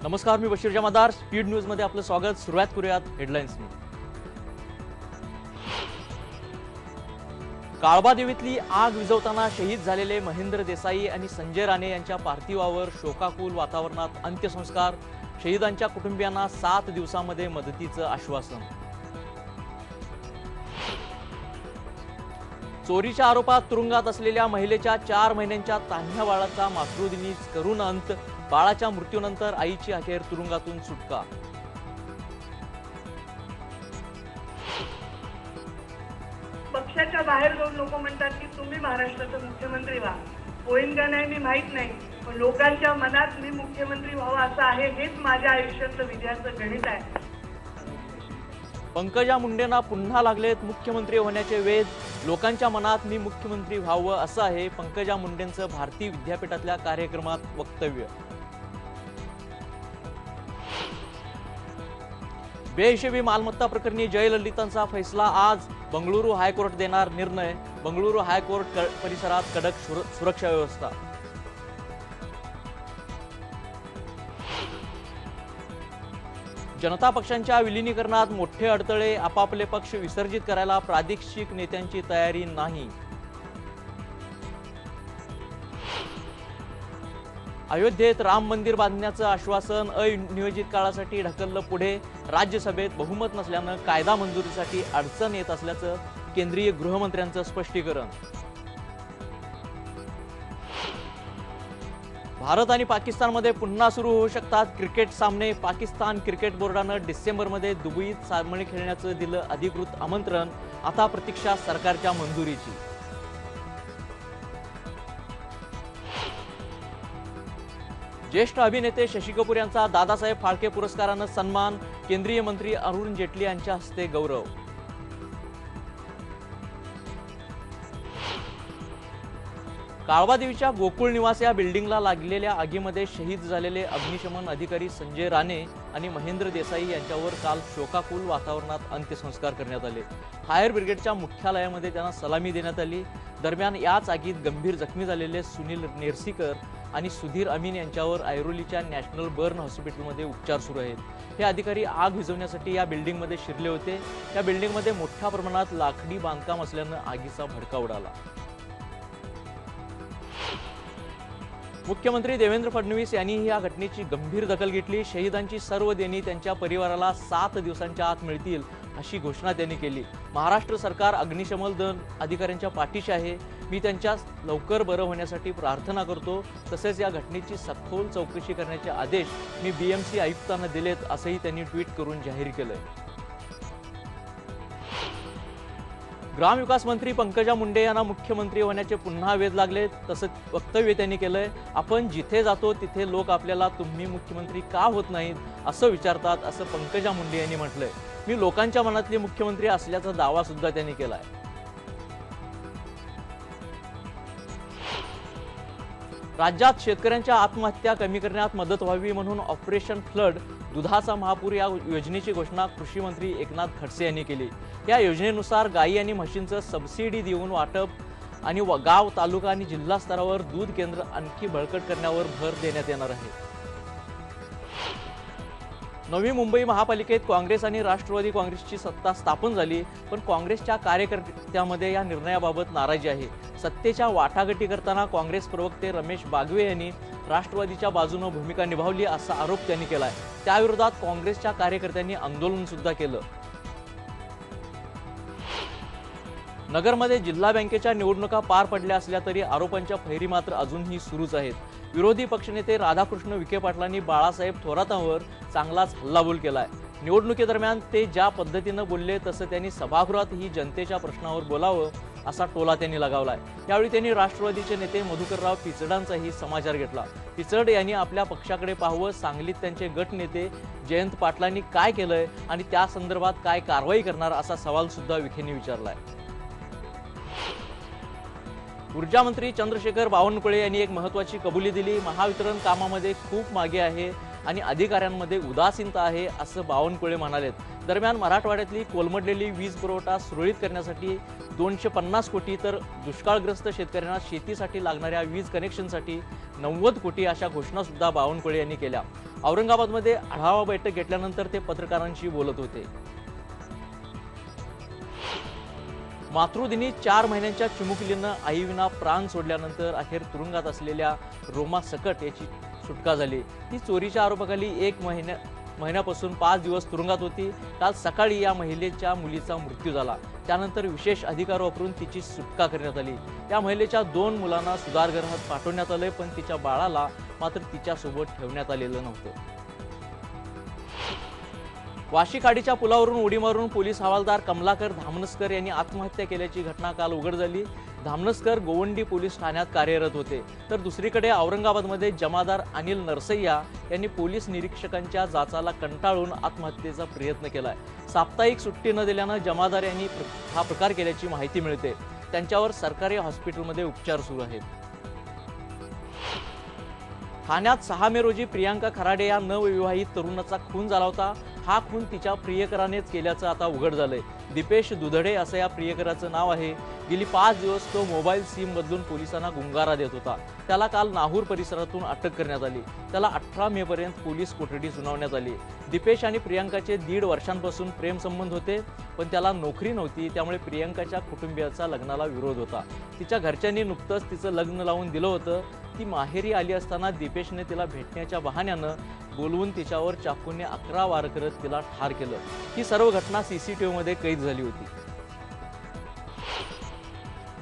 नमस्कार, मी बशीर जमादार. Speed news मध्ये आपलं स्वागत. सुरुवात करूयात हेडलाईन्सनी. काळबा देवीतली आग विझवताना शहीद झालेले महेंद्र देसाई आणि संजय राणे यांच्या पार्थिवावर शोकाकुल वातावरणात अंत्यसंस्कार. शहीदांच्या कुटुंबियांना 7 दिवसांमध्ये मदतीचं आश्वासन. चोरीच्या आरोपात तुरुंगात असलेल्या महिलेच्या 4 महिन्यांच्या तान्ह्या बाळाचा मातृदिनी करून अंत. बाळाच्या मृत्यूनंतर आईची अखेर तुरुंगातून सुटका. पक्षाच्या बाहेर जाऊन लोक म्हणतात की तुम्ही महाराष्ट्राचे मुख्यमंत्री व्हा. होईन का नाही मी माहित नाही, पण लोकांच्या मनात मी मुख्यमंत्री व्हावं असं आहे. हेच माझ्या आयुष्याचं विजयाचं गणित आहे. पंकजा मुंडेंना पुन्हा लागलेत मुख्यमंत्री होण्याचे वेध. लोकांच्या मनात मी मुख्यमंत्री व्हावं असं आहे पंकजा मुंडेंचं भारतीय विद्यापीठातल्या कार्यक्रमात वक्तव्य. बेहिशेबी मालमत्ता प्रकरणी जयललितांचा फैसला आज. बंगळुरू हायकोर्ट देणार निर्णय. बंगळुरू हायकोर्ट परिसरात कडक सुरक्षा व्यवस्था. जनता पक्षांच्या विलिनीकरणात मोठे अडथळे. आपापले पक्ष विसर्जित करायला प्रादेशिक नेत्यांची तयारी नाही. अयोध्येत राम मंदिर बांधण्याचं आश्वासन अनियोजित काळासाठी ढकललं पुढे. राज्यसभेत बहुमत नसल्यानं कायदा मंजुरीसाठी अडचण येत असल्याचं केंद्रीय गृहमंत्र्यांचं स्पष्टीकरण. भारत आणि पाकिस्तानमध्ये पुन्हा सुरू होऊ शकतात क्रिकेट सामने. पाकिस्तान क्रिकेट बोर्डानं डिसेंबरमध्ये दुबईत सामने खेळण्याचं दिलं अधिकृत आमंत्रण. आता प्रतीक्षा सरकारच्या मंजुरीची. ज्येष्ठ अभिनेते शशी कपूर यांचा दादासाहेब फाळके पुरस्कारानं सन्मान. केंद्रीय मंत्री अरुण जेटली यांच्या हस्ते गौरव. काळबा देवीच्या गोकुळ निवास या बिल्डिंगला लागलेल्या आगीमध्ये शहीद झालेले अग्निशमन अधिकारी संजय राणे आणि महेंद्र देसाई यांच्यावर काल शोकाकुल वातावरणात अंत्यसंस्कार करण्यात आले. फायर ब्रिगेडच्या मुख्यालयामध्ये त्यांना सलामी देण्यात आली. दरम्यान याच आगीत गंभीर जखमी झालेले सुनील नेरसीकर आणि सुधीर अमीन यांच्यावर ऐरोलीच्या नॅशनल बर्न हॉस्पिटलमध्ये उपचार सुरू आहेत. हे अधिकारी आग विझवण्यासाठी या बिल्डिंगमध्ये शिरले होते. या बिल्डिंगमध्ये मोठ्या प्रमाणात लाकडी बांधकाम असल्यानं आगीचा भडका उडाला. मुख्यमंत्री देवेंद्र फडणवीस यांनीही या घटनेची गंभीर दखल घेतली. शहीदांची सर्व देणी त्यांच्या परिवाराला 7 दिवसांच्या आत मिळतील अशी घोषणा त्यांनी केली. महाराष्ट्र सरकार अग्निशमन दल अधिकाऱ्यांच्या पाठीशी आहे. मी त्यांच्या लवकर बरं होण्यासाठी प्रार्थना करतो. तसेच या घटनेची सखोल चौकशी करण्याचे आदेश मी BMC आयुक्तांना दिलेत असंही त्यांनी ट्विट करून जाहीर केलंय. ग्रामविकास मंत्री पंकजा मुंडे यांना मुख्यमंत्री होण्याचे पुन्हा वेध लागले. तसंच वक्तव्य त्यांनी केलंय. आपण जिथे जातो तिथे लोक आपल्याला तुम्ही मुख्यमंत्री का होत नाहीत असं विचारतात असं पंकजा मुंडे यांनी म्हटलंय. मी लोकांच्या मनातले मुख्यमंत्री असल्याचा दावा सुद्धा त्यांनी केलाय. राज्यात शेतकऱ्यांच्या आत्महत्या कमी करण्यात मदत व्हावी म्हणून ऑपरेशन फ्लड दुधाचा महापूर या योजनेची घोषणा कृषी मंत्री एकनाथ खडसे यांनी केली. या योजनेनुसार गायी आणि म्हशींचं सबसिडी देऊन वाटप आणि गाव, तालुका आणि जिल्हा स्तरावर दूध केंद्र आणखी बळकट करण्यावर भर देण्यात येणार आहे. नवी मुंबई महापालिकेत काँग्रेस आणि राष्ट्रवादी काँग्रेसची सत्ता स्थापन झाली, पण काँग्रेसच्या कार्यकर्त्यांमध्ये या निर्णयाबाबत नाराजी आहे. सत्तेच्या वाटाघाटी करताना काँग्रेस प्रवक्ते रमेश बागवे यांनी राष्ट्रवादीच्या बाजूने भूमिका निभावली असा आरोप त्यांनी केलाय. त्याविरोधात काँग्रेसच्या कार्यकर्त्यांनी आंदोलन सुद्धा केलं. नगरमध्ये जिल्हा बँकेच्या निवडणुका पार पडल्या असल्या तरी आरोपांच्या फैरी मात्र अजूनही सुरूच आहेत. विरोधी पक्षनेते राधाकृष्ण विखे पाटलांनी बाळासाहेब थोरातांवर चांगलाच हल्लाबोल केलाय. निवडणुकीदरम्यान ते ज्या पद्धतीनं बोलले तसं त्यांनी सभागृहातही जनतेच्या प्रश्नावर बोलावं असा टोला त्यांनी लगावलाय. यावेळी त्यांनी राष्ट्रवादीचे नेते मधुकरराव पिचडांचाही समाचार घेतला. पिचड यांनी आपल्या पक्षाकडे पाहावं. सांगलीत त्यांचे गट नेते जयंत पाटलांनी काय केलंय आणि त्या संदर्भात काय कारवाई करणार असा सवाल सुद्धा विखेंनी विचारलाय. ऊर्जा मंत्री चंद्रशेखर बावनकुळे यांनी एक महत्त्वाची कबुली दिली. महावितरण कामामध्ये खूप मागे आहे आणि अधिकाऱ्यांमध्ये उदासीनता आहे असं बावनकुळे म्हणालेत. दरम्यान मराठवाड्यातली कोलमडलेली वीज पुरवठा सुरळीत करण्यासाठी 250 कोटी तर दुष्काळग्रस्त शेतकऱ्यांना शेतीसाठी लागणाऱ्या वीज कनेक्शनसाठी 90 कोटी अशा घोषणा सुद्धा बावनकुळे यांनी केल्या. औरंगाबादमध्ये आढावा बैठक घेतल्यानंतर ते पत्रकारांशी बोलत होते. मातृदिनी 4 महिन्यांच्या चिमुकलीनं आईविना प्राण सोडल्यानंतर अखेर तुरुंगात असलेल्या रोमा सकट याची सुटका झाली. ती चोरीच्या आरोपाखाली 1 महिन्यापासून 5 दिवस तुरुंगात होती. काल सकाळी या महिलेच्या मुलीचा मृत्यू झाला. त्यानंतर विशेष अधिकार वापरून तिची सुटका करण्यात आली. या महिलेच्या 2 मुलांना सुधारगृहात पाठवण्यात आले, पण तिच्या बाळाला मात्र तिच्यासोबत ठेवण्यात आलेलं नव्हतं. वाशी खाडीच्या पुलावरून उडी मारून पोलीस हवालदार कमलाकर धामनसकर यांनी आत्महत्या केल्याची घटना काल उघड झाली. धामनसकर गोवंडी पोलीस ठाण्यात कार्यरत होते. तर दुसरीकडे औरंगाबादमध्ये जमादार अनिल नरसय्या यांनी पोलीस निरीक्षकांच्या जाचाला कंटाळून आत्महत्येचा प्रयत्न केलाय. साप्ताहिक सुट्टी न दिल्यानं जमादार यांनी हा प्रकार केल्याची माहिती मिळते. त्यांच्यावर सरकारी हॉस्पिटलमध्ये उपचार सुरू आहेत. ठाण्यात 6 मे रोजी प्रियांका खराडे या नवविवाहित तरुणाचा खून झाला होता. हा खून तिच्या प्रियकरानेच केल्याचं आता उघड झालंय. दीपेश दुधडे असं या प्रियकराचं नाव आहे. गेली 5 दिवस तो मोबाईल सिम बदलून पोलिसांना गुंगारा देत होता. त्याला काल नाहूर परिसरातून अटक करण्यात आली. त्याला 18 मे पर्यंत पोलीस कोठडी सुनावण्यात आली. दीपेश आणि प्रियांकाचे 1.5 वर्षांपासून प्रेम संबंध होते, पण त्याला नोकरी नव्हती. त्यामुळे प्रियांकाच्या कुटुंबियाचा लग्नाला विरोध होता. तिच्या घरच्यांनी नुकतंच तिचं लग्न लावून दिलं होतं. ती माहेरी आली असताना दीपेशने तिला भेटण्याच्या बहाण्यानं बोलवून तिच्यावर चाकूने 11 वार करत तिला ठार केलं. ही सर्व घटना CCTV मध्ये कैद झाली होती.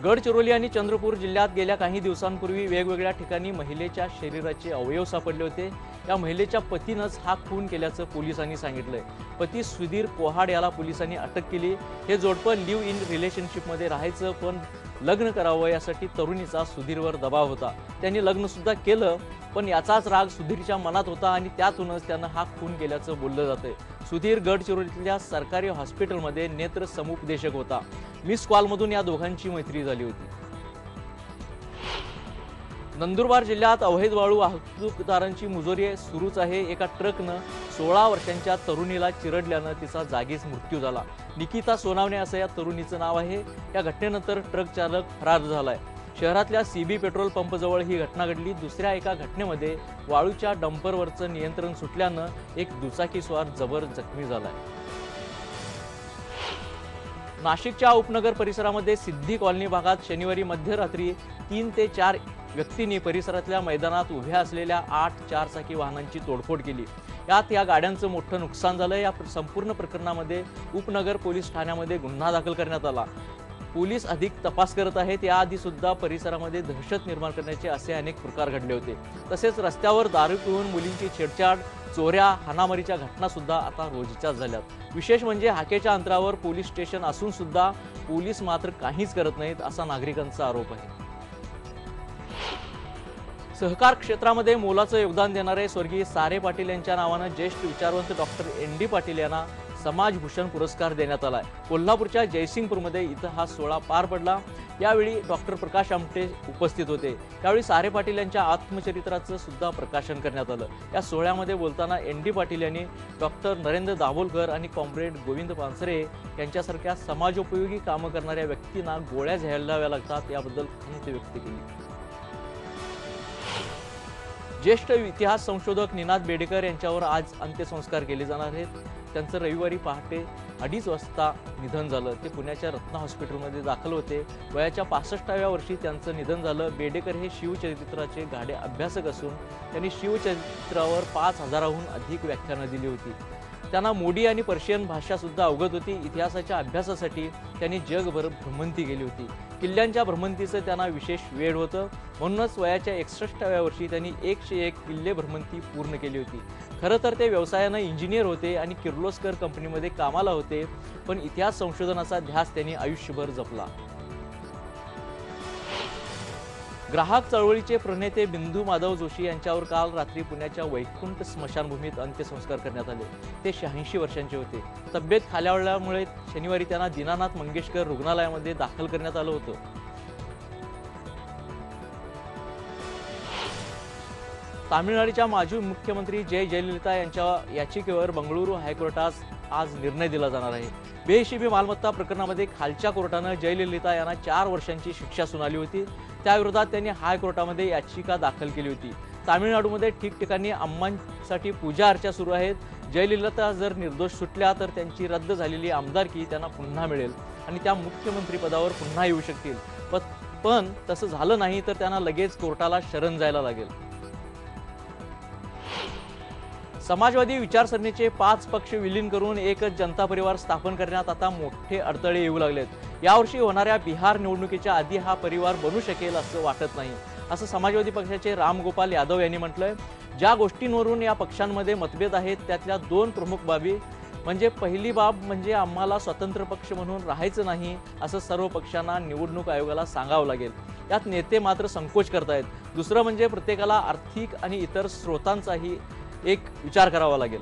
गडचिरोली आणि चंद्रपूर जिल्ह्यात गेल्या काही दिवसांपूर्वी वेगवेगळ्या ठिकाणी महिलेच्या शरीराचे अवयव सापडले होते. या महिलेच्या पतीनंच हा खून केल्याचं पोलिसांनी सांगितलंय. पती सुधीर कोहाड याला पोलिसांनी अटक केली. हे जोडपं लिव्ह इन रिलेशनशिपमध्ये राहायचं, पण लग्न करावं यासाठी तरुणीचा सुधीरवर दबाव होता. त्यांनी लग्न सुद्धा केलं, पण याचाच राग सुधीरच्या मनात होता आणि त्यातूनच त्यानं हा खून केल्याचं बोललं जातंय. सुधीर गडचिरोलीतल्या सरकारी हॉस्पिटलमध्ये नेत्र समुपदेशक होता. मिस कॉलमधून या दोघांची मैत्री झाली होती. नंदुरबार जिल्ह्यात अवैध वाळू वाहतूकदारांची मुजोरी सुरूच आहे. एका ट्रकनं 16 वर्षांच्या तरुणीला चिरडल्यानं तिचा जागीच मृत्यू झाला. निकिता सोनावणे असं या तरुणीचं नाव आहे. या घटनेनंतर ट्रक चालक फरार झालाय. शहरातल्या CB पेट्रोल पंपजवळ ही घटना घडली. दुसऱ्या एका घटनेमध्ये वाळूच्या डंपरवरचं नियंत्रण सुटल्यानं एक दुचाकीस्वार जबर जखमी झालाय. नाशिकच्या उपनगर परिसरामध्ये सिद्धी कॉलनी भागात शनिवारी मध्यरात्री 3 ते 4 व्यक्तींनी परिसरातल्या मैदानात उभ्या असलेल्या 8 चारचाकी वाहनांची तोडफोड केली. यात या गाड्यांचं मोठं नुकसान झालं. या संपूर्ण प्रकरणामध्ये उपनगर पोलीस ठाण्यामध्ये गुन्हा दाखल करण्यात आला. पोलीस अधिक तपास करत आहेत. याआधी सुद्धा परिसरामध्ये दहशत निर्माण करण्याचे असे अनेक प्रकार घडले होते. तसेच रस्त्यावर दारू पिऊन मुलींची छेडछाड, चोऱ्या, हाणामारीच्या घटना सुद्धा आता रोजच्याच झाल्यात. विशेष म्हणजे हाकेच्या अंतरावर पोलीस स्टेशन असून सुद्धा पोलीस मात्र काहीच करत नाहीत असा नागरिकांचा आरोप आहे. सहकार क्षेत्रामध्ये मोलाचं योगदान देणारे स्वर्गीय सारे पाटील यांच्या नावानं ज्येष्ठ विचारवंत डॉक्टर ND पाटील यांना समाजभूषण पुरस्कार देण्यात आलाय. कोल्हापूरच्या जयसिंगपूरमध्ये इथं हा सोहळा पार पडला. यावेळी डॉक्टर प्रकाश आमटे उपस्थित होते. यावेळी सारे पाटील यांच्या आत्मचरित्राचं सुद्धा प्रकाशन करण्यात आलं. या सोहळ्यामध्ये बोलताना ND पाटील यांनी डॉक्टर नरेंद्र दाभोलकर आणि कॉम्रेड गोविंद पानसरे यांच्यासारख्या समाजोपयोगी कामं करणाऱ्या व्यक्तींना गोळ्या झेलाव्या लागतात याबद्दल खंत व्यक्त केली. ज्येष्ठ इतिहास संशोधक निनाद बेडेकर यांच्यावर आज अंत्यसंस्कार केले जाणार आहेत. त्यांचं रविवारी पहाटे 2:30 वाजता निधन झालं. ते पुण्याच्या रत्ना हॉस्पिटलमध्ये दाखल होते. वयाच्या 65व्या वर्षी त्यांचं निधन झालं. बेडेकर हे शिवचरित्राचे गाढे अभ्यासक असून त्यांनी शिवचरित्रावर 5000हून अधिक व्याख्यानं दिली होती. त्यांना मोडी आणि पर्शियन भाषा सुद्धा अवगत होती. इतिहासाच्या अभ्यासासाठी त्यांनी जगभर भ्रमंती केली होती. किल्ल्यांच्या भ्रमंतीचं त्यांना विशेष वेळ होतं. म्हणूनच वयाच्या 61व्या वर्षी त्यांनी 101 किल्ले भ्रमंती पूर्ण केली होती. खरं तर ते व्यवसायानं इंजिनियर होते आणि किर्लोस्कर कंपनीमध्ये कामाला होते, पण इतिहास संशोधनाचा ध्यास त्यांनी आयुष्यभर जपला. ग्राहक चळवळीचे प्रणेते बिंदू माधव जोशी यांच्यावर काल रात्री पुण्याच्या वैकुंठ स्मशानभूमीत अंत्यसंस्कार करण्यात आले. ते 86 वर्षांचे होते. तब्येत खालावल्यामुळे शनिवारी त्यांना दीनानाथ मंगेशकर रुग्णालयामध्ये दाखल करण्यात आलं होतं. तामिळनाडूच्या माजी मुख्यमंत्री जयललिता यांच्या याचिकेवर बंगळुरू हायकोर्टात आज निर्णय दिला जाणार आहे. बेहिशेबी मालमत्ता प्रकरणामध्ये खालच्या कोर्टानं जयललिता यांना 4 वर्षांची शिक्षा सुनावली होती. त्याविरोधात त्यांनी हायकोर्टामध्ये याचिका दाखल केली होती. तामिळनाडूमध्ये ठिकठिकाणी अम्मांसाठी पूजा अर्चा सुरू आहेत. जयललिता जर निर्दोष सुटल्या तर त्यांची रद्द झालेली आमदारकी त्यांना पुन्हा मिळेल आणि त्या मुख्यमंत्रीपदावर पुन्हा येऊ शकतील. पण तसं झालं नाही तर त्यांना लगेच कोर्टाला शरण जायला लागेल. समाजवादी विचारसरणीचे 5 पक्ष विलीन करून एकच जनता परिवार स्थापन करण्यात आता मोठे अडथळे येऊ लागलेत. यावर्षी होणाऱ्या बिहार निवडणुकीच्या आधी हा परिवार बनू शकेल असं वाटत नाही, असं समाजवादी पक्षाचे रामगोपाल यादव यांनी म्हटलंय. ज्या गोष्टींवरून या पक्षांमध्ये मतभेद आहेत त्यातल्या 2 प्रमुख बाबी म्हणजे पहिली बाब म्हणजे आम्हाला स्वतंत्र पक्ष म्हणून राहायचं नाही असं सर्व पक्षांना निवडणूक आयोगाला सांगावं लागेल. यात नेते मात्र संकोच करतायत. दुसरं म्हणजे प्रत्येकाला आर्थिक आणि इतर स्रोतांचाही एक विचार करावा लागेल.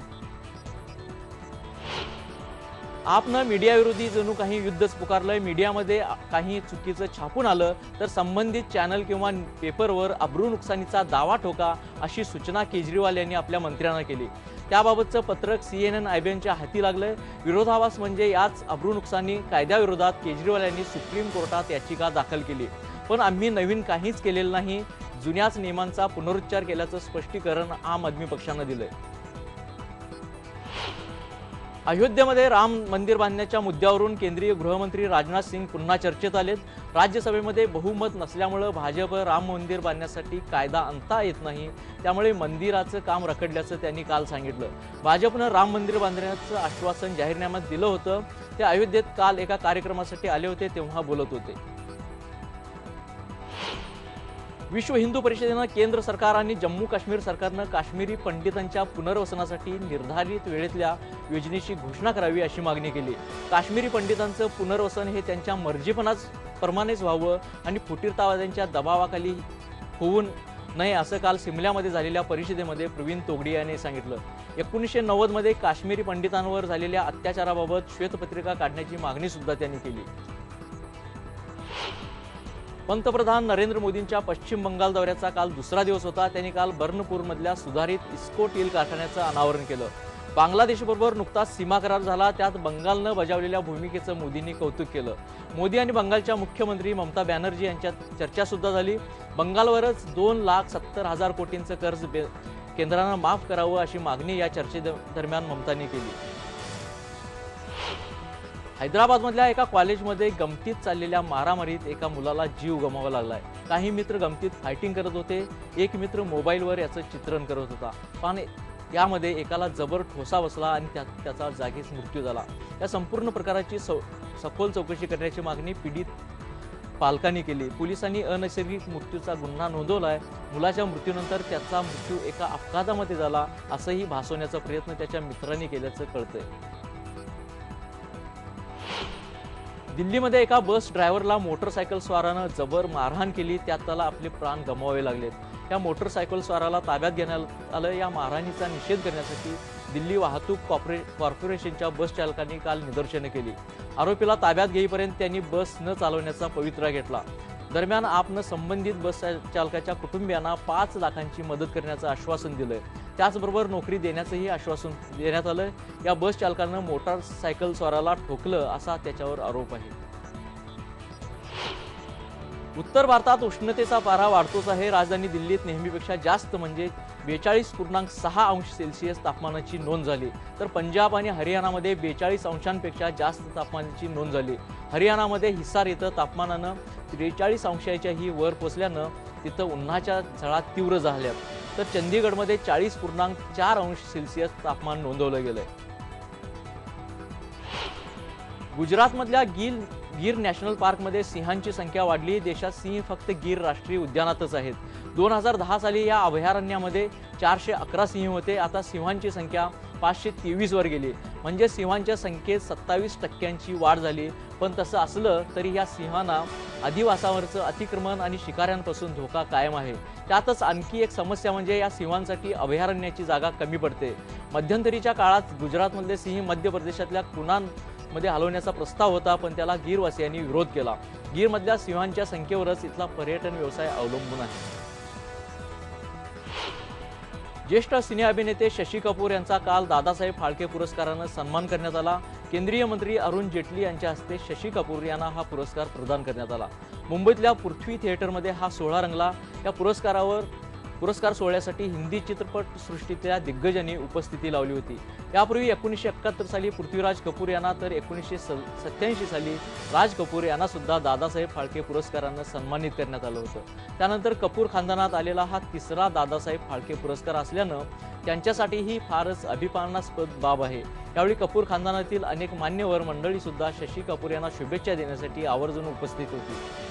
आपनं मीडियाविरोधी जणू काही युद्धच पुकारलंय. मीडियामध्ये काही चुकीचं छापून आलं तर संबंधित चॅनल किंवा पेपरवर अब्रू नुकसानीचा दावा ठोका अशी सूचना केजरीवाल यांनी आपल्या मंत्र्यांना केली. त्याबाबतचं पत्रक CNN IBNच्या हाती लागलंय. विरोधाभास म्हणजे याच अब्रू नुकसानी कायद्याविरोधात केजरीवाल यांनी सुप्रीम कोर्टात याचिका दाखल केली. पण आम्ही नवीन काहीच केलेलं नाही, जुन्याच नियमांचा पुनरुच्चार केल्याचं स्पष्टीकरण आम आदमी पक्षानं दिलंय. अयोध्येमध्ये राम मंदिर बांधण्याच्या मुद्द्यावरून केंद्रीय गृहमंत्री राजनाथ सिंग पुन्हा चर्चेत आलेत. राज्यसभेमध्ये बहुमत नसल्यामुळे भाजप राम मंदिर बांधण्यासाठी कायदा आणता येत नाही, त्यामुळे मंदिराचं काम रखडल्याचं त्यांनी काल सांगितलं. भाजपनं राम मंदिर बांधण्याचं आश्वासन जाहीरनाम्यात दिलं होतं. ते अयोध्येत काल एका कार्यक्रमासाठी आले होते तेव्हा बोलत होते. विश्व हिंदू परिषदेनं केंद्र सरकार आणि जम्मू काश्मीर सरकारनं काश्मीरी पंडितांच्या पुनर्वसनासाठी निर्धारित वेळेतल्या योजनेची घोषणा करावी अशी मागणी केली. काश्मीरी पंडितांचं पुनर्वसन हे त्यांच्या मर्जीपणाप्रमाणेच व्हावं आणि फुटीरतावाद्यांच्या दबावाखाली होऊ नये असं काल सिमल्यामध्ये झालेल्या परिषदेमध्ये प्रवीण तोगडिया यांनी सांगितलं. 1990 मध्ये काश्मीरी पंडितांवर झालेल्या अत्याचाराबाबत श्वेतपत्रिका काढण्याची मागणी सुद्धा त्यांनी केली. पंतप्रधान नरेंद्र मोदींच्या पश्चिम बंगाल दौऱ्याचा काल दुसरा दिवस होता. त्यांनी काल बर्नपूरमधल्या सुधारित इस्को टील कारखान्याचं अनावरण केलं. बांगलादेशबरोबर नुकताच सीमा करार झाला, त्यात बंगालनं बजावलेल्या भूमिकेचं मोदींनी कौतुक केलं. मोदी आणि बंगालच्या मुख्यमंत्री ममता बॅनर्जी यांच्यात चर्चा सुद्धा झाली. बंगालवरच 2,70,000 कोटींचं कर्ज केंद्रानं माफ करावं अशी मागणी या चर्चेदरम्यान ममतांनी केली. हैदराबादमधल्या एका कॉलेजमध्ये गमतीत चाललेल्या मारामारीत एका मुलाला जीव गमावा लागलाय. काही मित्र गमतीत फायटिंग करत होते. एक मित्र मोबाईलवर याचं चित्रण करत होता. पण यामध्ये एकाला जबर ठोसा बसला आणि त्याचा जागीच मृत्यू झाला. या संपूर्ण प्रकाराची सखोल चौकशी करण्याची मागणी पीडित पालकांनी केली. पोलिसांनी अनैसर्गिक मृत्यूचा गुन्हा नोंदवलाय. मुलाच्या मृत्यूनंतर त्याचा मृत्यू एका अपघातामध्ये झाला असंही भासवण्याचा प्रयत्न त्याच्या मित्रांनी केल्याचं कळतंय. दिल्लीमध्ये एका बस ड्रायव्हरला मोटरसायकल स्वारानं जबर मारहाण केली. त्यात त्याला आपले प्राण गमवावे लागलेत. या मोटरसायकल स्वाराला ताब्यात घेण्यात आलं. या मारहाणीचा निषेध करण्यासाठी दिल्ली वाहतूक कॉर्पोरेशनच्या बस चालकांनी काल निदर्शनं केली. आरोपीला ताब्यात घेईपर्यंत त्यांनी बस न चालवण्याचा पवित्रा घेतला. दरम्यान आपनं संबंधित बस चालकाच्या कुटुंबियांना 5 लाखांची मदत करण्याचं आश्वासन दिलंय. त्याचबरोबर नोकरी देण्याचंही आश्वासन देण्यात आलं. या बस चालकानं मोटारसायकल स्वाराला ठोकलं असा त्याच्यावर आरोप आहे. उत्तर भारतात उष्णतेचा पारा वाढतोच आहे. राजधानी दिल्लीत नेहमीपेक्षा जास्त म्हणजे 42.6 अंश सेल्सिअस तापमानाची नोंद झाली. तर पंजाब आणि हरियाणामध्ये 42 अंशांपेक्षा जास्त तापमानाची नोंद झाली. हरियाणामध्ये हिसार इथं तापमानानं 43 अंशाच्याही वर पोचल्यानं तिथं उन्हाच्या झळा तीव्र झाल्यात. तर चंदीगडमध्ये 40.4 अंश सेल्सिअस तापमान नोंदवलं गेलंय. गुजरातमधल्या गीर नॅशनल पार्कमध्ये सिंहांची संख्या वाढली. देशात सिंह फक्त गीर राष्ट्रीय उद्यानातच आहेत. 2010 साली या अभयारण्यामध्ये 411 सिंह होते. आता सिंहांची संख्या 523 वर गेली. म्हणजे सिंहांच्या संख्येत 27% वाढ झाली. पण तसं असलं तरी या सिंहांना अधिवासावरचं अतिक्रमण आणि शिकाऱ्यांपासून धोका कायम आहे. त्यातच आणखी एक समस्या म्हणजे या सिंहांसाठी अभयारण्याची जागा कमी पडते. मध्यंतरीच्या काळात गुजरातमधले सिंह मध्य प्रदेशातल्या कुनामध्ये हलवण्याचा प्रस्ताव होता, पण त्याला गीरवासियांनी विरोध केला. गीरमधल्या सिंहांच्या संख्येवरच इथला पर्यटन व्यवसाय अवलंबून आहे. ज्येष्ठ सिने अभिनेते शशी कपूर यांचा काल दादासाहेब फाळके पुरस्कारानं सन्मान करण्यात आला. केंद्रीय मंत्री अरुण जेटली यांच्या हस्ते शशी कपूर यांना हा पुरस्कार प्रदान करण्यात आला. मुंबईतल्या पृथ्वी थिएटरमध्ये हा सोहळा रंगला. या पुरस्कारावर पुरस्कार सोहळ्यासाठी हिंदी चित्रपट सृष्टीतल्या दिग्गजांनी उपस्थिती लावली होती। यापूर्वी 1971 साली पृथ्वीराज कपूर यांना तर 1987 साली राज कपूर यांना सुद्धा दादासाहेब फाळके पुरस्काराने सन्मानित करण्यात आलं होतं। त्यानंतर कपूर खानदानात आलेला हा तिसरा दादासाहेब फाळके पुरस्कार असल्यानं त्यांच्यासाठी ही फारच अभिमानास्पद बाब आहे। यावेळी कपूर खानदानातील अनेक मान्यवर मंडळी सुद्धा शशी कपूर यांना शुभेच्छा देण्यासाठी आवर्जून उपस्थित होती।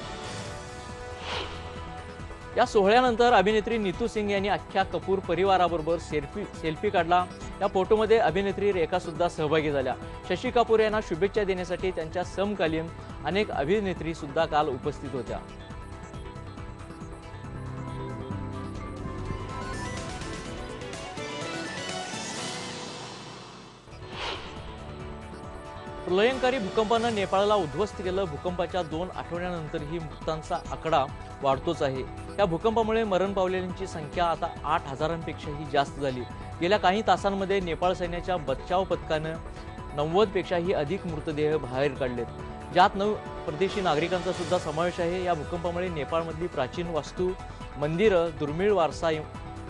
या सोहळ्यानंतर अभिनेत्री नीतू सिंग यांनी अख्ख्या कपूर परिवाराबरोबर सेल्फी काढला। या फोटोमध्ये अभिनेत्री रेखा सुद्धा सहभागी झाल्या। शशी कपूर यांना शुभेच्छा देण्यासाठी त्यांच्या समकालीन अनेक अभिनेत्री सुद्धा काल उपस्थित होत्या। प्रलयंकारी भूकंपानं नेपाळला उद्ध्वस्त केलं। भूकंपाच्या 2 आठवड्यानंतरही मृतांचा आकडा वाढतोच आहे। या भूकंपामुळे मरण पावलेल्यांची संख्या आता 8,000पेक्षाही जास्त झाली। गेल्या काही तासांमध्ये नेपाळ सैन्याच्या बचाव पथकानं 90 पेक्षाही अधिक मृतदेह बाहेर काढलेत, ज्यात 9 परदेशी नागरिकांचा सुद्धा समावेश आहे। या भूकंपामुळे नेपाळमधली प्राचीन वास्तू, मंदिरं, दुर्मिळ वारसा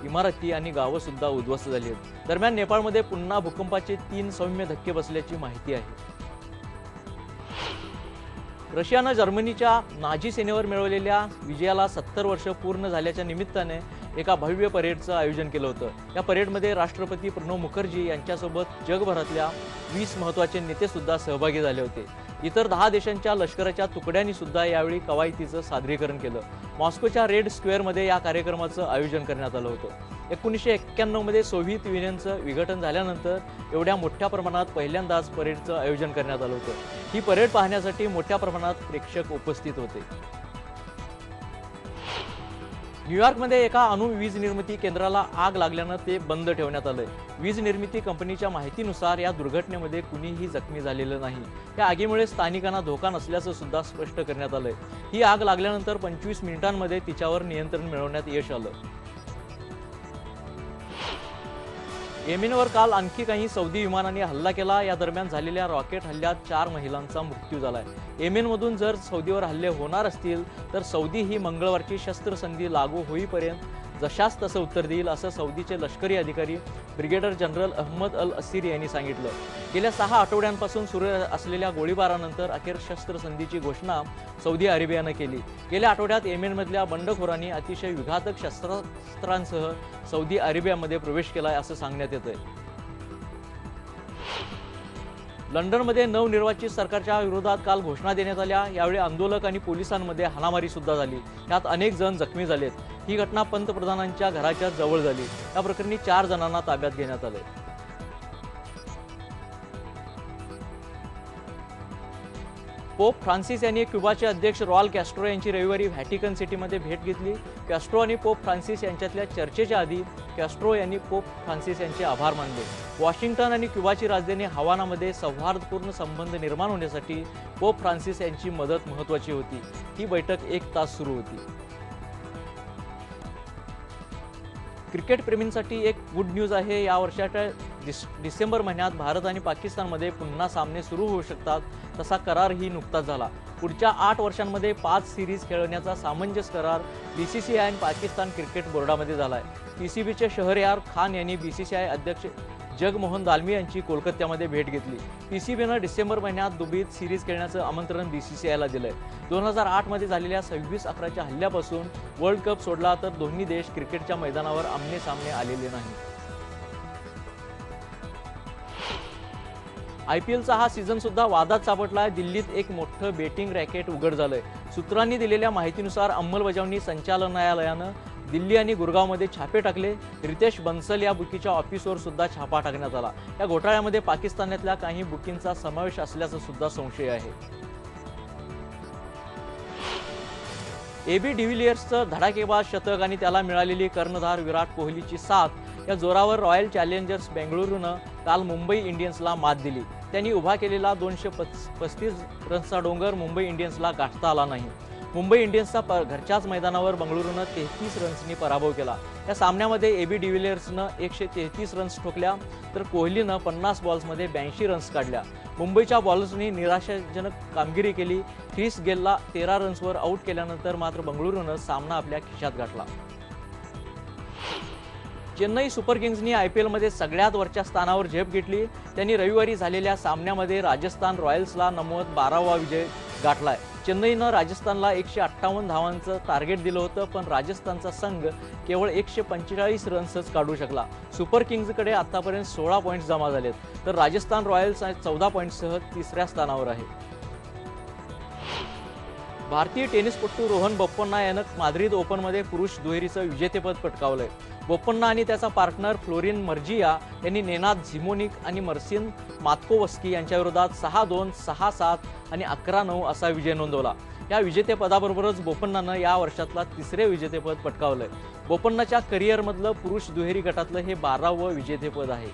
इमारती आणि गावं सुद्धा उद्ध्वस्त झाली आहेत। दरम्यान नेपाळमध्ये पुन्हा भूकंपाचे 3 सौम्य धक्के बसल्याची माहिती आहे। रशियानं जर्मनीच्या नाझी सेनेवर मिळवलेल्या विजयाला 70 वर्ष पूर्ण झाल्याच्या निमित्ताने एका भव्य परेडचं आयोजन केलं होतं। या परेडमध्ये राष्ट्रपती प्रणव मुखर्जी यांच्यासोबत जगभरातल्या 20 महत्त्वाचे नेते सुद्धा सहभागी झाले होते। इतर 10 देशांच्या लष्कराच्या तुकड्यांनी सुद्धा यावेळी कवायतीचं सादरीकरण केलं। मॉस्कोच्या रेड स्क्वेअरमध्ये या कार्यक्रमाचं आयोजन करण्यात आलं होतं। 1991 मध्ये सोव्हिएत युनियनचं विघटन झाल्यानंतर एवढ्या मोठ्या प्रमाणात पहिल्यांदाच परेडचं आयोजन करण्यात आलं होतं। ही परेड पाहण्यासाठी मोठ्या प्रमाणात प्रेक्षक उपस्थित होते। न्यूयॉर्कमध्ये एका अणु वीज निर्मिती केंद्राला आग लागल्यानं ते बंद ठेवण्यात आलंय। वीज निर्मिती कंपनीच्या माहितीनुसार या दुर्घटनेमध्ये कुणीही जखमी झालेलं नाही। या आगीमुळे स्थानिकांना धोका नसल्याचं सुद्धा स्पष्ट करण्यात आलंय। ही आग लागल्यानंतर 25 मिनिटांमध्ये तिच्यावर नियंत्रण मिळवण्यात यश आलं। येमेनवर काल आणखी काही सौदी विमानांनी हल्ला केला। या दरम्यान झालेल्या रॉकेट हल्ल्यात 4 महिलांचा मृत्यू झालाय। येमेनमधून जर सौदीवर हल्ले होणार असतील तर सौदी ही मंगळवारची शस्त्रसंधी लागू होईपर्यंत जशास तसं उत्तर देईल, असं सौदीचे लष्करी अधिकारी ब्रिगेडियर जनरल अहमद अल असिरी यांनी सांगितलं। गेल्या 6 आठवड्यांपासून सुरू असलेल्या गोळीबारानंतर अखेर शस्त्रसंधीची घोषणा सौदी अरेबियानं केली। गेल्या आठवड्यात येमेनमधल्या बंडखोरांनी अतिशय विघातक शस्त्रास्त्रांसह सौदी अरेबियामध्ये प्रवेश केलाय असं सांगण्यात येतंय। लंडनमध्ये नवनिर्वाचित सरकारच्या विरोधात काल घोषणा देण्यात आल्या। यावेळी आंदोलक आणि पोलिसांमध्ये हाणामारी सुद्धा झाली। यात अनेक जण जखमी झालेत। ही घटना पंतप्रधानांच्या घराच्या जवळ झाली। या प्रकरणी 4 जणांना ताब्यात घेण्यात आले। पोप फ्रान्सिस यांनी क्युबाचे अध्यक्ष रॉल कॅस्ट्रो यांची रविवारी व्हॅटिकन सिटीमध्ये भेट घेतली। कॅस्ट्रो आणि पोप फ्रान्सिस यांच्यातल्या चर्चेच्या आधी कॅस्ट्रो यांनी पोप फ्रान्सिस यांचे आभार मानले। वॉशिंग्टन आणि क्युबाची राजधानी हवानामध्ये सौहार्दपूर्ण संबंध निर्माण होण्यासाठी पोप फ्रान्सिस यांची मदत महत्त्वाची होती। ही बैठक 1 तास सुरू होती। क्रिकेट प्रेमींसाठी एक गुड न्यूज आहे। या वर्षाच्या डिसेंबर महिन्यात भारत आणि पाकिस्तानमध्ये पुन्हा सामने सुरू होऊ शकतात, तसा करारही नुकताच झाला। पुढच्या 8 वर्षांमध्ये 5 सिरीज खेळण्याचा सामंजस्य करार बीसीसीआय आणि पाकिस्तान क्रिकेट बोर्डामध्ये झालाय। पीसीबीचे शहरयार खान यांनी बीसीसीआय अध्यक्ष जगमोहन दालमी यांची कोलकात्यामध्ये भेट घेतली। पीसीबीनं डिसेंबर महिन्यात दुबईत सिरीज खेळण्याचं आमंत्रण बीसीसीआयला दिलंय। 2008 मध्ये झालेल्या 26/11च्या हल्ल्यापासून वर्ल्ड कप सोडला तर दोन्ही देश क्रिकेटच्या मैदानावर आमने सामने आलेले नाही। आयपीएलचा हा सीझन सुद्धा वादात सापडलाय। दिल्लीत एक मोठं बेटिंग रॅकेट उघड झालंय। सूत्रांनी दिलेल्या माहितीनुसार अंमलबजावणी संचालनालयानं दिल्ली आणि गुरगावमध्ये छापे टाकले। रितेश बन्सल या बुकीच्या ऑफिसवर सुद्धा छापा टाकण्यात आला। या घोटाळ्यामध्ये पाकिस्तानातल्या काही बुकींचा समावेश असल्याचा सुद्धा संशय आहे। एबी डिव्हिलियर्सचं धडाकेबाज शतक आणि त्याला मिळालेली कर्णधार विराट कोहलीची साथ या जोरावर रॉयल चॅलेंजर्स बेंगळुरूनं काल मुंबई इंडियन्सला मात दिली। त्यांनी उभा केलेला 235 रन्सचा डोंगर मुंबई इंडियन्सला गाठता आला नाही। मुंबई इंडियन्सचा घरच्याच मैदानावर बंगळुरूनं 33 रन्सनी पराभव केला। या सामन्यामध्ये एबी डिव्हिलियर्सनं 133 रन्स ठोकल्या तर कोहलीनं 50 बॉल्समध्ये 82 रन्स काढल्या। मुंबईच्या बॉलर्सनी निराशाजनक कामगिरी केली। ख्रिस गेलला 13 रन्सवर आऊट केल्यानंतर मात्र बंगळुरूनं सामना आपल्या खिशात गाठला। चेन्नई सुपर किंग्सनी IPL मध्ये सगळ्यात वरच्या स्थानावर झेप घेतली। त्यांनी रविवारी झालेल्या सामन्यामध्ये राजस्थान रॉयल्सला नमवत 12वा विजय गाठलाय। चेन्नईनं राजस्थानला 158 धावांचं टार्गेट दिलं होतं, पण राजस्थानचा संघ केवळ 145 रन्सच काढू शकला। सुपर किंग्सकडे आतापर्यंत 16 पॉइंट्स जमा झालेत, तर राजस्थान रॉयल्स 14 पॉइंट्ससह तिसऱ्या स्थानावर आहे। भारतीय टेनिसपटू रोहन बोपन्ना यानं माद्रिद ओपनमध्ये पुरुष दुहेरीचं विजेतेपद पटकावलंय। बोपन्ना आणि त्याचा पार्टनर फ्लोरिन मर्जिया यांनी नेनाद झिमोनिक आणि मर्सिन मात्कोवस्की यांच्याविरोधात 6-2, 6-7 आणि 11-9 असा विजय नोंदवला। या विजेतेपदाबरोबरच बोपन्नानं या वर्षातला तिसरे विजेतेपद पटकावलंय। बोपन्नाच्या करिअरमधलं पुरुष दुहेरी गटातलं हे 12वं विजेतेपद आहे।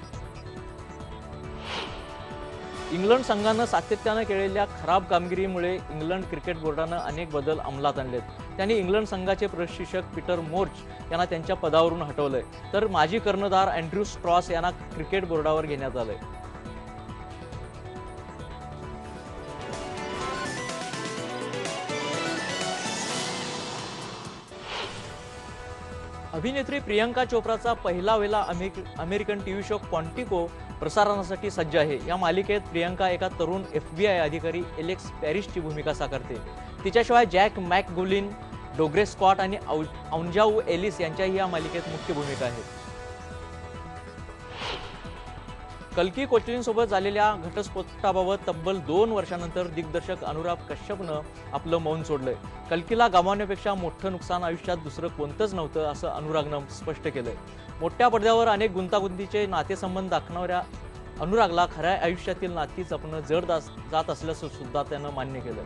इंग्लंड संघानं सातत्यानं केलेल्या खराब कामगिरीमुळे इंग्लंड क्रिकेट बोर्डानं अनेक बदल अंमलात आणलेत। त्यांनी इंग्लंड संघाचे प्रशिक्षक पीटर मोर्च यांना त्यांच्या पदावरून हटवलंय, तर माजी कर्णधार अँड्र्यू स्ट्रॉस यांना क्रिकेट बोर्डावर घेण्यात आलंय। अभिनेत्री प्रियंका चोप्राचा पहिला वेळा अमेरिकन टीव्ही शो क्वांटिको प्रसारणासाठी सज्ज आहे। या मालिकेत प्रियंका एका तरुण FBI अधिकारी एलेक्स पॅरिसची भूमिका साकारते। तिच्याशिवाय जॅक मॅकगुलिन, डोग्रे स्कॉट आणि औंजाऊ एलिस यांच्याही या मालिकेत मुख्य भूमिका आहेत। कल्की कोचलिनसोबत झालेल्या घटस्फोटाबाबत तब्बल 2 वर्षांनंतर दिग्दर्शक अनुराग कश्यपनं आपलं मौन सोडलंय। कल्कीला गमावण्यापेक्षा मोठं नुकसान आयुष्यात दुसरं कोणतंच नव्हतं असं अनुरागनं स्पष्ट केलंय। मोठ्या पडद्यावर अनेक गुंतागुंतीचे नातेसंबंध दाखवणाऱ्या अनुरागला खऱ्या आयुष्यातील नाती जपणं जड जात असल्याचं सुद्धा त्यानं मान्य केलं।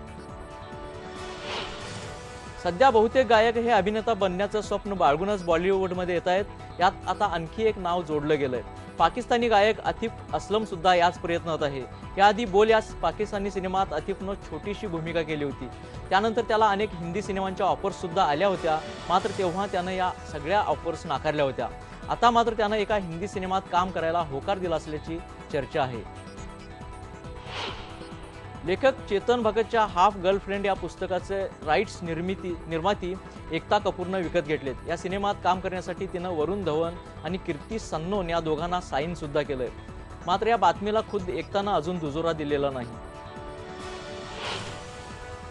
सध्या बहुतेक गायक हे अभिनेता बनण्याचं स्वप्न बाळगूनच बॉलिवूडमध्ये येत आहेत। यात आता आणखी एक नाव जोडलं गेलंय। पाकिस्तानी गायक आतिफ असलम सुद्धा याच प्रयत्नात आहे। याआधी बोल या पाकिस्तानी सिनेमात आतिफनं छोटीशी भूमिका केली होती। त्यानंतर त्याला अनेक हिंदी सिनेमांच्या ऑफर्स सुद्धा आल्या होत्या, मात्र तेव्हा त्यानं या सगळ्या ऑफर्स नाकारल्या होत्या। आता मात्र त्यानं एका हिंदी सिनेमात काम करायला होकार दिला असल्याची चर्चा आहे। लेखक चेतन भगतच्या हाफ गर्लफ्रेंड या पुस्तकाचे राईट्स निर्माती एकता कपूरनं विकत घेतलेत। या सिनेमात काम करण्यासाठी तिनं वरुण धवन आणि कीर्ती सन्नोन या दोघांना साईन सुद्धा केलंय, मात्र या बातमीला खुद्द एकतानं अजून दुजोरा दिलेला नाही।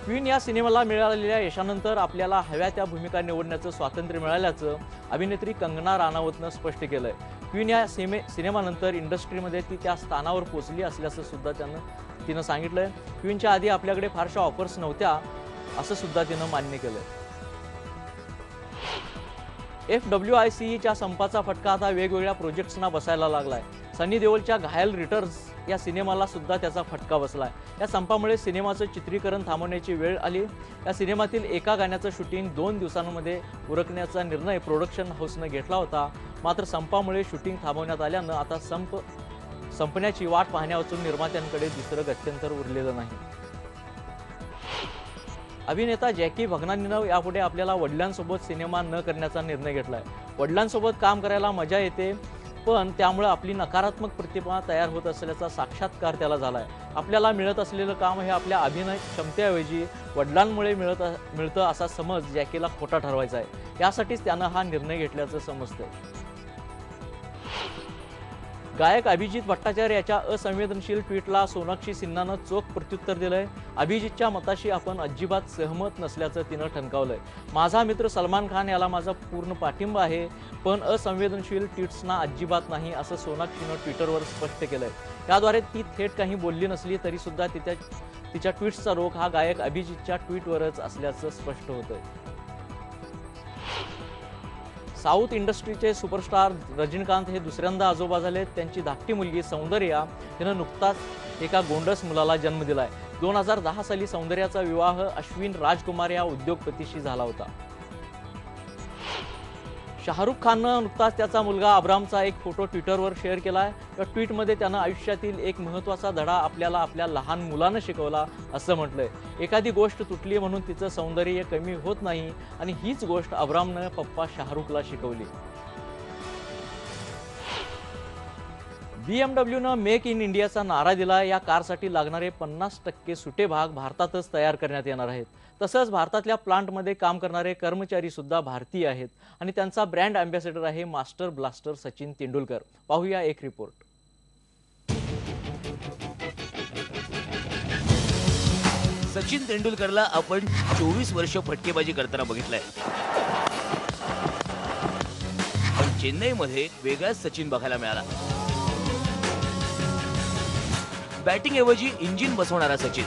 क्वीन या सिनेमाला मिळालेल्या यशानंतर आपल्याला हव्या त्या भूमिका निवडण्याचं स्वातंत्र्य मिळाल्याचं अभिनेत्री कंगना राणावतनं स्पष्ट केलंय। क्वीन या सिनेमानंतर इंडस्ट्रीमध्ये ती त्या स्थानावर पोहोचली असल्याचं सुद्धा तिनं सांगितलंय। क्वीनच्या आधी आपल्याकडे फारशा ऑफर्स नव्हत्या असं सुद्धा तिनं मान्य केलंय। FWICEच्या संपाचा फटका आता वेगवेगळ्या प्रोजेक्ट्सना बसायला लागलाय। सनी देओलच्या घायल रिटर्न्स या सिनेमाला सुद्धा त्याचा फटका बसलाय। या संपामुळे सिनेमाचं चित्रीकरण थांबवण्याची वेळ आली। या सिनेमातील एका गाण्याचं शूटिंग 2 दिवसांमध्ये उरकण्याचा निर्णय प्रोडक्शन हाऊसनं घेतला होता, मात्र संपामुळे शूटिंग थांबवण्यात आल्यानं आता संपण्याची वाट पाहण्यावाचून निर्मात्यांकडे दुसरं गत्यंतर उरलेलं नाही। अभिनेता जॅकी भगनानीनं यापुढे आपल्याला वडिलांसोबत सिनेमा न करण्याचा निर्णय घेतलाय। वडिलांसोबत काम करायला मजा येते, पण त्यामुळे आपली नकारात्मक प्रतिमा तयार होत असल्याचा साक्षात्कार त्याला झालाय। आपल्याला मिळत असलेलं काम हे आपल्या अभिनय क्षमतेऐवजी वडिलांमुळे मिळतं असा समज जॅकीला खोटा ठरवायचा आहे। यासाठीच त्यानं हा निर्णय घेतल्याचं समजतंय। गायक अभिजित भट्टाचार्य याच्या असंवेदनशील ट्विटला सोनाक्षी सिन्हानं चोख प्रत्युत्तर दिलंय। अभिजितच्या मताशी आपण अजिबात सहमत नसल्याचं तिनं ठणकावलंय। माझा मित्र सलमान खान याला माझा पूर्ण पाठिंबा आहे, पण असंवेदनशील ट्विट्सना अजिबात नाही असं सोनाक्षीनं ट्विटरवर स्पष्ट केलंय। याद्वारे ती थेट काही बोलली नसली तरी सुद्धा तिच्या ट्विट्सचा रोख हा गायक अभिजितच्या ट्विटवरच असल्याचं स्पष्ट होतंय। साऊथ इंडस्ट्रीचे सुपरस्टार रजनीकांत हे दुसऱ्यांदा आजोबा झालेत। त्यांची धाकटी मुलगी सौंदर्या हिनं नुकताच एका गोंडस मुलाला जन्म दिलाय। 2010 साली सौंदर्याचा विवाह अश्विन राजकुमार या उद्योगपतीशी झाला होता। शाहरुख खाननं नुकताच त्याचा मुलगा अब्रामचा एक फोटो ट्विटरवर शेअर केलाय। या ट्विटमध्ये त्यानं आयुष्यातील एक महत्त्वाचा धडा आपल्याला आपल्या लहान मुलानं शिकवला असं म्हटलंय। एखादी गोष्ट तुटली म्हणून तिचं सौंदर्य कमी होत नाही आणि हीच गोष्ट अब्रामनं पप्पा शाहरुखला शिकवली। BMWनं मेक इन इंडियाचा नारा दिला. या कारसाठी लागणारे 50% सुटे भाग भारतातच तयार करण्यात येणार आहेत. तसंच भारतातल्या प्लांटमध्ये काम करणारे कर्मचारी सुद्धा भारतीय आहेत आणि त्यांचा ब्रँड अँबॅसेडर आहे मास्टर ब्लास्टर सचिन तेंडुलकर. पाहूया एक रिपोर्ट. सचिन तेंडुलकरला आपण 24 वर्ष फटकेबाजी करताना बघितलंय, पण चेन्नईमध्ये वेगळाच सचिन बघायला मिळाला. बॅटिंग ऐवजी इंजिन बसवणारा सचिन.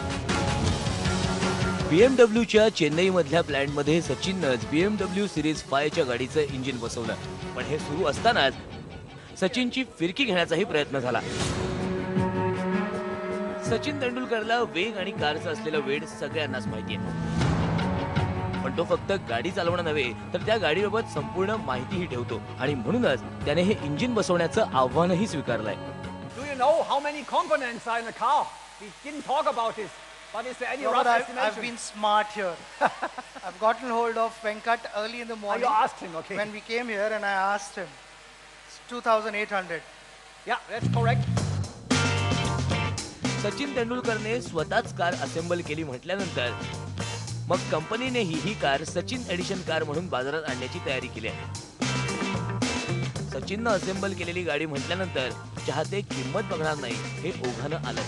BMWच्या चेन्नईमधल्या प्लॅन्टमध्ये सचिननंच BMW सिरीज 5 च्या गाडीचं इंजिन बसवलं. पण हे सुरू असतानाच सचिनची फिरकी घेण्याचाही प्रयत्न झाला. सचिन तेंडुलकरला वेग आणि कारचा असलेला वेळ सगळ्यांनाच माहिती आहे, पण तो फक्त गाडी चालवणं नव्हे तर त्या गाडीबाबत संपूर्ण माहितीही ठेवतो आणि म्हणूनच त्याने हे इंजिन बसवण्याचं आव्हानही स्वीकारलंय. Do you know how many components are in a car? We didn't talk about it, but is there any No, rough but estimation? I've been smart here. I've gotten hold of Venkat early in the morning. you asked him, okay. When we came here and I asked him. It's 2,800. Yeah, that's correct. Sachin तेंडुलकरने स्वतःच car assemble केली म्हटल्यानंतर मग कंपनीनेही ही car Sachin addition car म्हणून बाजारात आणण्याची तयारी केली आहे. सचिननं असेंबल केलेली गाडी म्हटल्यानंतर चाहते किंमत बघणार नाही हे ओघानं आलं.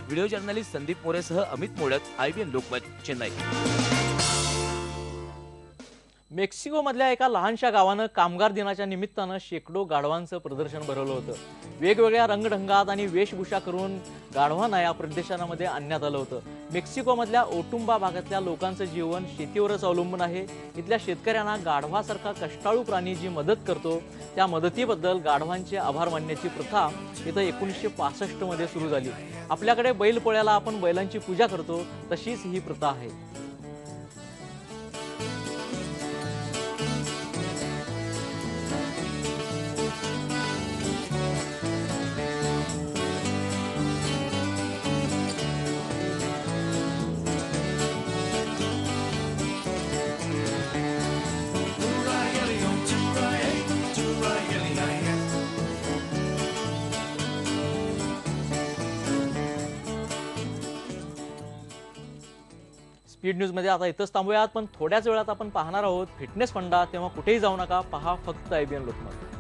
व्हिडिओ जर्नलिस्ट संदीप मोरेसह अमित मोडक, IBN लोकमत, चेन्नई. मेक्सिकोमधल्या एका लहानशा गावानं कामगार दिनाच्या निमित्तानं शेकडो गाढवांचं प्रदर्शन भरवलं होतं. वेगवेगळ्या रंगढंगात आणि वेशभूषा करून गाढवांना या प्रदर्शनामध्ये आणण्यात आलं होतं. मेक्सिकोमधल्या ओटुंबा भागातल्या लोकांचं जीवन शेतीवरच अवलंबून आहे. इथल्या शेतकऱ्यांना गाढवासारखा कष्टाळू प्राणी जी मदत करतो त्या मदतीबद्दल गाढवांचे आभार मानण्याची प्रथा इथं 1965 मध्ये सुरू झाली. आपल्याकडे बैलपोळ्याला आपण बैलांची पूजा करतो तशीच ही प्रथा आहे. स्पीड न्यूजमध्ये आता इथंच थांबूयात, पण थोड्याच वेळात आपण पाहणार आहोत फिटनेस फंडा. तेव्हा कुठेही जाऊ नका, पहा फक्त IBN लोकमत.